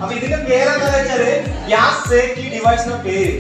അപ്പൊ ഇതിന്റെ പേര് എന്താണെന്ന് വെച്ചാല് ഗ്യാസ് സേഫ്റ്റി ഡിവൈസിന്റെ പേര്.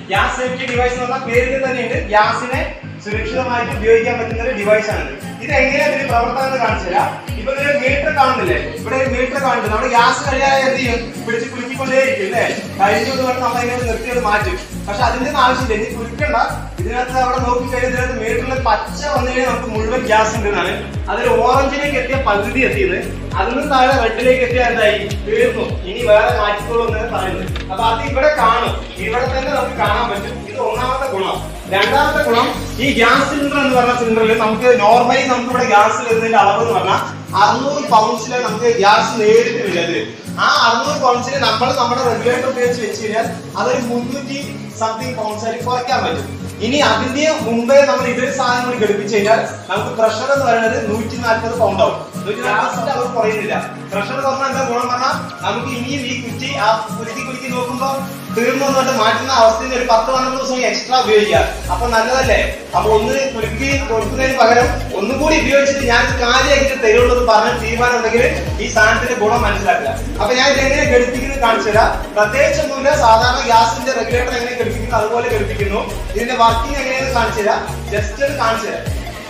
ഗ്യാസ് സേഫ്റ്റി ഡിവൈസ് എന്ന് പറഞ്ഞ പേരിൽ തന്നെയുണ്ട് ഗ്യാസിനെ സുരക്ഷിതമായിട്ട് ഉപയോഗിക്കാൻ പറ്റുന്ന ഒരു ഡിവൈസ് ആണ്. ഇത് എങ്ങനെയാ ഇതിന് പ്രവർത്തനം കാണിച്ചു തരാം. ഇപ്പൊ ഇതിന് മീറ്റർ കാണുന്നില്ലേ, ഇവിടെ ഒരു മീറ്റർ കാണുന്നുണ്ട്. നമ്മുടെ ഗ്യാസ് കഴിയാതെ എന്ത് ചെയ്യും, പിടിച്ച് കുലുക്കിക്കൊണ്ടേയിരിക്കും അല്ലേ. കഴിഞ്ഞു കൊണ്ട് നമ്മൾ അതിനെ നിർത്തിയത് മാറ്റും. പക്ഷെ അതിന്റെ ആവശ്യമില്ല, ഇനി കുലുക്കണ്ട. ഇതിനകത്ത് അവിടെ നോക്കിക്കഴിഞ്ഞാൽ ഇതിനകത്ത് മീറ്ററിൽ പച്ച വന്നു കഴിഞ്ഞാൽ നമുക്ക് മുഴുവൻ ഗ്യാസ് ഉണ്ട് എന്നാണ്. അതിൽ ഓറഞ്ചിലേക്ക് എത്തിയ പകുതി എത്തിയത്, അതിന് താഴെ റെഡിലേക്ക് എത്തിയാൽ എന്തായി, തീർന്നു. ഇനി വേറെ മാറ്റിക്കോളൂ എന്നാണ് പറയുന്നത്. അപ്പൊ അത് ഇവിടെ കാണും, ഇവിടെ തന്നെ നമുക്ക് കാണാൻ പറ്റും. ഇത് ഒന്നാമത്തെ ഗുണം. രണ്ടാമത്തെ ഗുണം, ഈ ഗ്യാസ് സിലിണ്ടർ എന്ന് പറഞ്ഞ സിലിണ്ടറിൽ നമുക്ക് നോർമലി നമുക്ക് ഇവിടെ ഗ്യാസ് വരുന്നതിന്റെ അളവ് എന്ന് പറഞ്ഞാൽ 600 പൗണ്ട്സിലെ നമുക്ക് ഗ്യാസ് നേരിട്ട് വരുന്നത്. ആ 600 പൗണ്ട്സിന് നമ്മൾ നമ്മുടെ റെഗുലേറ്റർ ഉപയോഗിച്ച് വെച്ച് കഴിഞ്ഞാൽ അതൊരു 300 സംതിങ് പൗണ്ട്സ് ആയിട്ട് കുറയ്ക്കാൻ പറ്റും. ഇനി അതിന്റെ മുമ്പേ നമ്മൾ ഇതൊരു സാധനം കൂടി ഘടിപ്പിച്ചു കഴിഞ്ഞാൽ നമുക്ക് പ്രഷർ എന്ന് പറയുന്നത് 140 പൗണ്ട് ആവും. 140 അവർ കുറയുന്നില്ല. പ്രഷർ പറഞ്ഞാൽ എന്താ ഗുണം പറഞ്ഞാൽ നമുക്ക് ഇനിയും ഈ കുറ്റി ആ കുലുക്കി നോക്കുമ്പോൾ തീർന്നു എന്നിട്ട് മാറ്റുന്ന അവസ്ഥയിൽ ഒരു 10-12 ദിവസം എക്സ്ട്രാ ഉപയോഗിക്കാം. അപ്പൊ നല്ലതല്ലേ. അപ്പൊ ഒന്ന് കുലുക്കി കൊടുക്കുന്നതിന് പകരം ഒന്നും കൂടി ഉപയോഗിച്ചിട്ട് ഞാൻ കാര്യമാക്കിട്ട് തരുള്ളൂ പറഞ്ഞ തീരുമാനം ഉണ്ടെങ്കിൽ ഈ സാധനത്തിന്റെ ഗുണം മനസ്സിലാക്കുക. അപ്പൊ ഞാൻ ഇത് എങ്ങനെ ഘടിപ്പിക്കുന്നത് കാണിച്ചു തരാം. പ്രത്യേകിച്ചൊന്നുമില്ല, സാധാരണ ഗ്യാസിന്റെ റെഗുലേറ്റർ എങ്ങനെ ഘടിപ്പിക്കുന്നു അതുപോലെ ഘടിപ്പിക്കുന്നു. ഇതിന്റെ വർക്കിംഗ് എങ്ങനെയാണെന്ന് കാണിച്ചു തരാം. ജസ്റ്റ് ഒന്ന് കാണിച്ചു തരാം.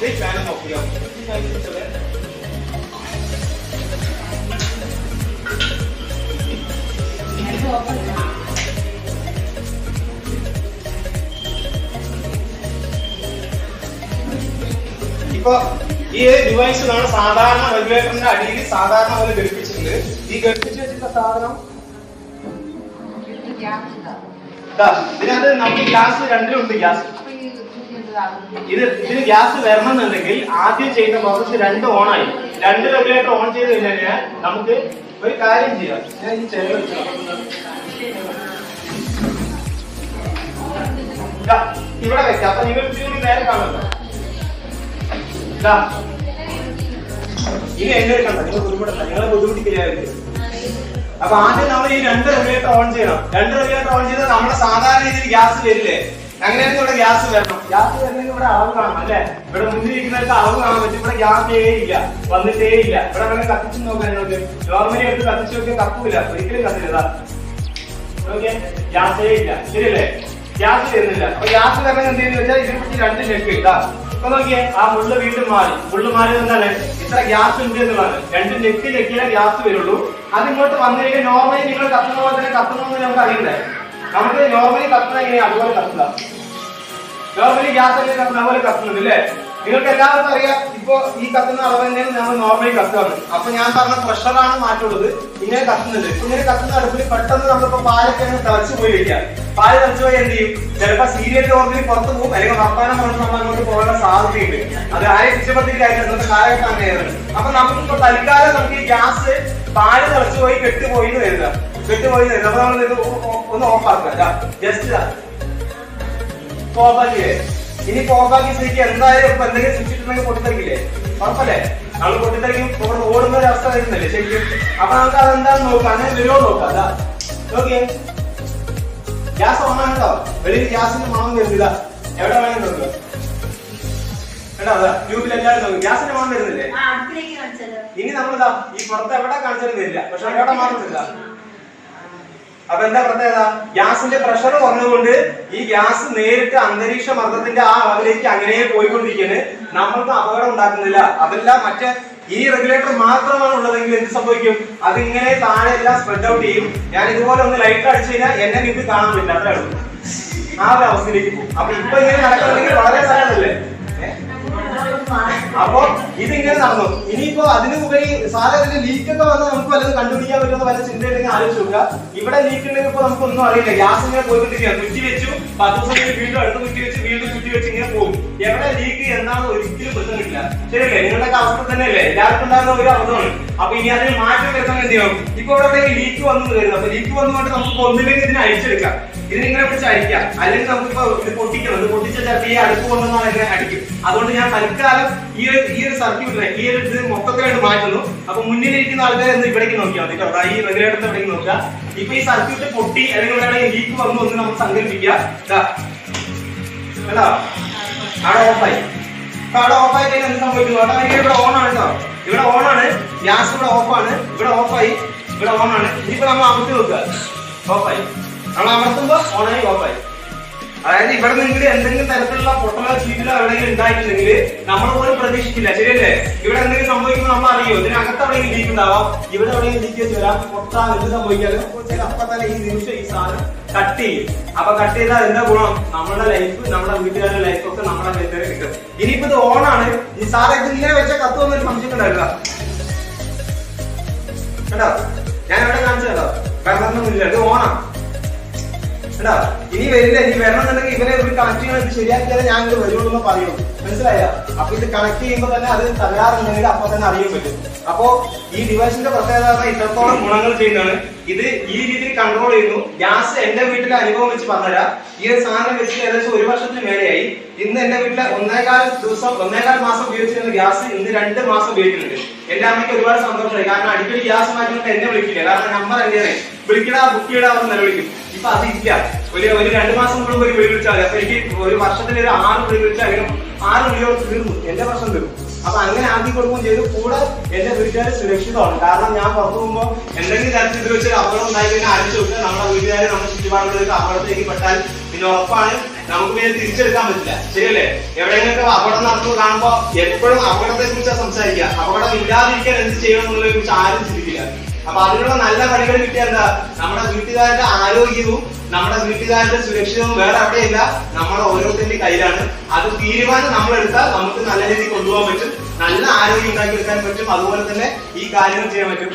ഈ ഫാൻ നോക്കുക. ഇപ്പൊ ഈ ഡിവൈസിലാണ് സാധാരണ റെഗുലേറ്ററിന്റെ അടിയിൽ സാധാരണ പോലെ ഘടിപ്പിച്ചിട്ടുണ്ട്. ഈ ഘടിപ്പിച്ച് വെച്ചിട്ടുള്ള സാധനം ഇതിനകത്ത് നമുക്ക് ഗ്യാസ് രണ്ടിലുണ്ട്. ഗ്യാസ് ഇതിന് ഗ്യാസ് വരണമെന്നുണ്ടെങ്കിൽ ആദ്യം ചെയ്യുന്ന പ്രോസസ് 2 ഓണായി. 2 റെഗുലേറ്റർ ഓൺ ചെയ്ത് കഴിഞ്ഞാൽ നമുക്ക് ഒരു കാര്യം ചെയ്യാം. ഞാൻ ഈ ചെയർ ഇവിടെ വെക്കാം. അപ്പൊ നിങ്ങൾ ഇതിന് നേരെ കാണുമല്ലോ. ഇനി എന്നെ കണ്ട നിങ്ങൾ ബുദ്ധിമുട്ടല്ല, നിങ്ങളെ ബുദ്ധിമുട്ടിക്കില്ലായിരിക്കും. അപ്പൊ ആദ്യം നമ്മൾ ഈ 2 റെഗുലേറ്റർ ഓൺ ചെയ്യണം. 2 റെഗുലേറ്റർ ഓൺ ചെയ്താൽ നമ്മുടെ സാധാരണ രീതിയിൽ ഗ്യാസ് വരില്ലേ, അങ്ങനെയാണെങ്കിൽ ഇവിടെ ഗ്യാസ് വരണം. ഗ്യാസ് വരണമെങ്കിൽ ഇവിടെ അളവ് കാണാം അല്ലെ. ഇവിടെ മുന്നിലിരിക്കുന്നവർക്ക് അളവ് കാണാൻ പറ്റും. ഇവിടെ ഗ്യാസ് ഇല്ല, വന്നിട്ടേ ഇല്ല. ഇവിടെ വേണം കത്തിച്ചു നോക്കാൻ. നോർമലി എടുത്ത് കത്തിച്ചു നോക്കിയാൽ കത്തൂല, ഒരിക്കലും കത്തില്ല. ഓക്കെ, ഗ്യാസേ ഇല്ല. ശരിയല്ലേ, ഗ്യാസ് വരുന്നില്ല. അപ്പൊ ഗ്യാസ് വരണമെങ്കിൽ എന്ത് ചെയ്യുന്ന വെച്ചാൽ ഇതിനെ പറ്റി 2 നെക്ക് ഇട്ടാ. ഇപ്പൊ നോക്കിയേ, ആ മുള്ള് വീണ്ടും മാറി. മുള്ള് മാറിയത് എന്താണ്, ഇത്ര ഗ്യാസ് ഉണ്ട് എന്നുള്ളതാണ്. 2 നെക്ക് ഞെക്കിയാലേ ഗ്യാസ് വരുള്ളൂ. അതിങ്ങോട്ട് വന്നു കഴിഞ്ഞാൽ നോർമലി നിങ്ങൾ കത്തുന്ന പോലെ തന്നെ കത്തുന്നു നമുക്ക് അറിയണ്ടേ. നമുക്ക് നോർമലി കത്തുന്ന എങ്ങനെയാ അതുപോലെ കത്തുക. നോർമലി ഗ്യാസ് എങ്ങനെ കത്തുന്ന അതുപോലെ കത്തുന്നുണ്ട് അല്ലേ. നിങ്ങൾക്ക് എല്ലാവർക്കും അറിയാം. ഇപ്പൊ ഈ കത്തുന്ന അളവ് തന്നെയാണ് നമ്മൾ നോർമലി കത്തുന്നത്. അപ്പൊ ഞാൻ പറഞ്ഞ പ്രഷറാണ് മാറ്റുള്ളത്. ഇങ്ങനെ കത്തുന്നുണ്ട്. ഇങ്ങനെ കത്തുന്ന അടുപ്പിൽ പെട്ടെന്ന് നമ്മളിപ്പോ പാലൊക്കെ തിളച്ചു പോയി വെക്കാം. പാല് തിളച്ചു പോയി എന്ത് ചെയ്യും, ചിലപ്പോ സീരിയൽ ഓർമ്മയിൽ പുറത്ത് പോകും, അല്ലെങ്കിൽ വർത്തമാനം പറഞ്ഞ് നമ്മൾ അങ്ങോട്ട് പോകാനുള്ള സാധ്യതയുണ്ട്. അത് ആരെ ഇഷ്ടപ്പെട്ടിരിക്കും, അന്നത്തെ കാലഘട്ടം അങ്ങനെയാണ്. അപ്പൊ നമുക്കിപ്പോ തൽക്കാലം നമുക്ക് ഈ ഗ്യാസ് പാല് തിളച്ചു പോയി കെട്ടുപോയി എന്ന് കരുതാം. കെട്ടുപോയി അപ്പൊ നമ്മൾ ഇത് ഒന്ന് ഓഫ് ആക്കുക. ജസ്റ്റ് ഓഫാക്കിയേ. ഇനി ഓഫാക്കി സ്ഥിതിക്ക് എന്തായാലും ഇപ്പൊ എന്തെങ്കിലും സ്വിച്ച് ഇട്ടുണ്ടെങ്കിൽ പൊട്ടിത്തെറിക്കില്ലേ, ഉറപ്പല്ലേ. നമ്മൾ പൊട്ടിത്തെറിക്കും, ഇവിടെ ഓടുന്ന ഒരു അവസ്ഥ വരുന്നില്ലേ ശരിക്കും. അപ്പൊ നമുക്ക് അതെന്താണെന്ന് നോക്കാം, അങ്ങനെ വരുമോ നോക്കാം. അതാ നോക്കിയേ, ഗ്യാസ് ഓൺ ആണല്ലോ. വെളിയിൽ ഗ്യാസിന്റെ മണം വരുന്നില്ല. എവിടെ വേണമെങ്കിൽ നോക്കുക. കേട്ടോ, അതാ ട്യൂബിൽ എല്ലാവരും നോക്കും, ഗ്യാസിന്റെ മണം വരുന്നില്ലേ. ഇനി നമ്മളിതാ ഈ പുറത്ത് എവിടെ കാണിച്ചാലും വരില്ല, പക്ഷെ എവിടെ മാത്രമില്ല. അപ്പൊ എന്താ പ്രത്യേകത, ഗ്യാസിന്റെ പ്രഷർ കുറഞ്ഞുകൊണ്ട് ഈ ഗ്യാസ് നേരിട്ട് അന്തരീക്ഷ മർദ്ദത്തിന്റെ ആ അളവിലേക്ക് അങ്ങനെ പോയിക്കൊണ്ടിരിക്കുകയാണ്. നമ്മൾക്ക് അപകടം ഉണ്ടാക്കുന്നില്ല. അതല്ല, മറ്റേ ഈ റെഗുലേറ്റർ മാത്രമാണ് ഉള്ളതെങ്കിൽ എന്ത് സംഭവിക്കും, അതിങ്ങനെ താഴെ എല്ലാം സ്പ്രെഡ് ഔട്ട് ചെയ്യും. ഞാൻ ഇതുപോലെ ഒന്ന് ലൈറ്റ് അടിച്ചു കഴിഞ്ഞാൽ എന്നെ നിങ്ങൾക്ക് കാണാൻ പറ്റില്ല, അത്രേ ഉള്ളൂ. ആ ഒരു അവസ്ഥയിലേക്ക് പോകും. അപ്പൊ ഇപ്പൊ ഇങ്ങനെ നടക്കുന്നുണ്ടെങ്കിൽ വളരെ നല്ലതല്ലേ. അപ്പൊ ഇതിങ്ങനെ നടന്നു. ഇനിയിപ്പോ അതിനുപരി സാധാരണ ലീക്ക് ഒക്കെ വന്നാൽ നമുക്ക് വല്ലതും കണ്ടുപിടിക്കാൻ പറ്റുന്ന വല്ല ചിന്തയുണ്ടെങ്കിൽ ആലോചിച്ച് നോക്കുക. ഇവിടെ ലീക്ക് ഉണ്ടെങ്കിൽ ഇപ്പൊ നമുക്കൊന്നും അറിയില്ല. ഗ്യാസ് ഇങ്ങനെ പോയിക്കൊണ്ടിരിക്കുകയാണ്. കുറ്റി വെച്ചു, 10 ദിവസം വീണ്ടും അടുത്ത് കുറ്റി വെച്ച് വീണ്ടും കുറ്റി വെച്ച് ഇങ്ങനെ പോകും. എവിടെ ലീക്ക് എന്താണെന്ന് ഒരിക്കലും പ്രശ്നം കിട്ടില്ല. ശരിയല്ലേ, നിങ്ങളുടെ അവസ്ഥ തന്നെയല്ലേ, എല്ലാവർക്കും ഉണ്ടാകുന്ന ഒരു അബദ്ധമാണ്. അപ്പൊ ഇനി അതിന് മാറ്റം വരുത്താൻ എന്ത് ചെയ്യും, ഇപ്പൊ ഇവിടെ ലീക്ക് വന്നു വരുന്നത്. അപ്പൊ ലീക്ക് വന്നുകൊണ്ട് നമുക്ക് ഒന്നില്ലെങ്കിൽ ഇതിനെ അഴിച്ചെടുക്കാം. ഇതിനിങ്ങനെ പിടിച്ച് അടിക്കാം, അല്ലെങ്കിൽ നമുക്കിപ്പോ ഇത് പൊട്ടിക്കണം. ഇത് പൊട്ടിച്ച ചിലപ്പോൾ ഈ അടുപ്പ് കൊണ്ടുവന്നാൽ ഇങ്ങനെ അടിക്കും. അതുകൊണ്ട് ഞാൻ തൽക്കാലം ഈ ഒരു സർക്യൂട്ടിനെ ഈ ഒരു ഇത് മൊത്തത്തിലായിട്ട് മാറ്റുന്നു. അപ്പൊ മുന്നിലിരിക്കുന്ന ആൾക്കാർ എന്ന് ഇവിടേക്ക് നോക്കിയാൽ മതി കേട്ടോ. ഈ റെഗുലേറ്ററിന്റെ ഇവിടേക്ക് നോക്കുക. ഇപ്പൊ ഈ സർക്യൂട്ട് പൊട്ടി അല്ലെങ്കിൽ ഇവിടെ ലീക്ക് വന്നു ഒന്ന് നമുക്ക് സങ്കല്പിക്കുക. കേട്ടോ, അവിടെ ഓഫായി. അപ്പൊ അവിടെ ഓഫായി കഴിഞ്ഞാൽ എന്ത് സംഭവിക്കുന്നു, ഓട്ടോമാറ്റിക്കലി ഇവിടെ ഓൺ ആണ് കേട്ടോ. ഇവിടെ ഓൺ ആണ്, ഗ്യാസ് ഇവിടെ ഓഫാണ്, ഇവിടെ ഓഫായി. ഇവിടെ ഓൺ ആണ്. ഇനിയിപ്പോ നമ്മൾ അമർത്തി നോക്കുക, ഓഫായി. നമ്മൾ അമർത്തുമ്പോ ഓണായി, ഓഫായി. അതായത് ഇവിടെ നിങ്ങൾ എന്തെങ്കിലും തരത്തിലുള്ള പൊട്ടലോ ചീറ്റിലോ എവിടെയെങ്കിലും ഉണ്ടായിട്ടുണ്ടെങ്കിൽ നമ്മൾ പോലും പ്രതീക്ഷിക്കില്ല, ശരിയല്ലേ? ഇവിടെ എന്തെങ്കിലും സംഭവിക്കുമ്പോൾ നമ്മൾ അറിയോ, ഇതിനകത്ത് എവിടെയെങ്കിലും ലീക്ക് ഉണ്ടാവാം, ഇവിടെ എവിടെയെങ്കിലും ലീക്ക് വെച്ച് വരാം, പൊട്ടാൻ എന്ത് സംഭവിക്കാതെ അപ്പൊ തന്നെ ഈ നിമിഷം ഈ സാധനം കട്ട് ചെയ്യും. അപ്പൊ കട്ട് ചെയ്താൽ എന്താ ഗുണം? നമ്മുടെ ലൈഫ്, നമ്മുടെ വീട്ടുകാരുടെ ലൈഫ് ഒക്കെ നമ്മുടെ കയ്യിൽ കിട്ടും. ഇനിയിപ്പോ ഇത് ഓണാണ്, ഈ സാധനം ഇതിങ്ങനെ വെച്ച കത്ത് വന്നൊരു സംശയം ഉണ്ടാവില്ല കേട്ടോ. ഞാൻ ഇവിടെ കാണിച്ചു കേട്ടോ, വെള്ളമൊന്നുമില്ല, ഇത് ഓണാണ് കേട്ടോ. ഇനി വരില്ല, ഇനി വരണമെന്നുണ്ടെങ്കിൽ ഇവരെ ഒരു കണക്ട് ചെയ്യണം, ഇത് ശരിയാക്കിയാലേ ഞാൻ ഇത് വരുള്ളൂ എന്ന് പറയുള്ളൂ, മനസ്സിലായോ? അപ്പൊ ഇത് കണക്ട് ചെയ്യുമ്പോൾ തന്നെ അത് തകരാറുണ്ടെങ്കിൽ അപ്പൊ തന്നെ അറിയാൻ പറ്റും. അപ്പോ ഈ ഡിവൈസിന്റെ പ്രത്യേകത ഇത്രത്തോളം ഗുണങ്ങൾ ചെയ്യുന്നതാണ്. ഇത് ഈ രീതിയിൽ കൺട്രോൾ ചെയ്യുന്നു. ഗ്യാസ് എന്റെ വീട്ടിലെ അനുഭവം വെച്ച് പറഞ്ഞുതരാം. ഈ ഒരു സാധനം വെച്ചിട്ട് ഏകദേശം 1 വർഷത്തിന് മേലെയായി. ഇന്ന് എന്റെ വീട്ടിലെ 1.25 മാസം ഉപയോഗിച്ചിരുന്ന ഗ്യാസ് ഇന്ന് 2 മാസം ഉപയോഗിക്കുന്നുണ്ട്. എന്റെ അമ്മയ്ക്ക് ഒരുപാട് സന്തോഷമായി, കാരണം അടിക്കടി ഗ്യാസ് മാറ്റുന്നത് എന്നെ വിളിക്കില്ല, കാരണം നമ്പർ എന്റെയാണ്, വിളിക്കടാ ബുക്ക് ചെയ്യടാ എന്ന് നിലവിളിക്കും. ഇപ്പൊ അതില്ല, ഒരു 2 മാസം കൂടുമ്പോൾ ഒരു വിളി വിളിച്ചാൽ മതി. അപ്പൊ എനിക്ക് ഒരു വർഷത്തിൽ ഒരു 6 വിളി വിളിച്ചാൽ അതിനും 6 വിളിയോട് തീർന്നു, എന്റെ പ്രശ്നം തീർന്നു. അപ്പൊ അങ്ങനെ ആക്കി കൊടുക്കുകയും ചെയ്തു. കൂടെ എന്റെ വീട്ടുകാർ സുരക്ഷിതമാണ്, കാരണം ഞാൻ പുറത്തു പോകുമ്പോൾ എന്തെങ്കിലും തരത്തിൽ ഇത് വെച്ചൊരു അപകടം ഉണ്ടായി കഴിഞ്ഞാൽ അടിച്ചു വിട്ട് നമ്മുടെ വീട്ടുകാരെ നമ്മുടെ ചുറ്റുപാടുകളിലേക്ക് അപകടത്തിലേക്ക് പെട്ടാൽ പിന്നെ ഉറപ്പാണ് നമുക്ക് പിന്നെ തിരിച്ചെടുക്കാൻ പറ്റില്ല, ശരിയല്ലേ? എവിടെയെങ്കിലും അപകടം നടത്തുന്നത് കാണുമ്പോ എപ്പോഴും അപകടത്തെ കുറിച്ചാണ് സംസാരിക്കുക. അപകടം ഇല്ലാതിരിക്കാൻ എന്ത് ചെയ്യണം എന്നുള്ളതിനെ കുറിച്ച് ആരും ചിന്തിക്കില്ല. അപ്പൊ അതിനുള്ള നല്ല വഴികൾ കിട്ടിയാൽ എന്താ? നമ്മുടെ വീട്ടുകാരുടെ ആരോഗ്യവും നമ്മുടെ വീട്ടുകാരുടെ സുരക്ഷിതവും വേറെ എവിടെയില്ല, നമ്മുടെ ഓരോരുത്തരുടെ കയ്യിലാണ്. അത് തീരുമാനം നമ്മൾ എടുത്താൽ നമുക്ക് നല്ല രീതിയിൽ കൊണ്ടുപോകാൻ പറ്റും, നല്ല ആരോഗ്യം ഉണ്ടാക്കിയെടുക്കാൻ പറ്റും, അതുപോലെ തന്നെ ഈ കാര്യങ്ങൾ ചെയ്യാൻ പറ്റും.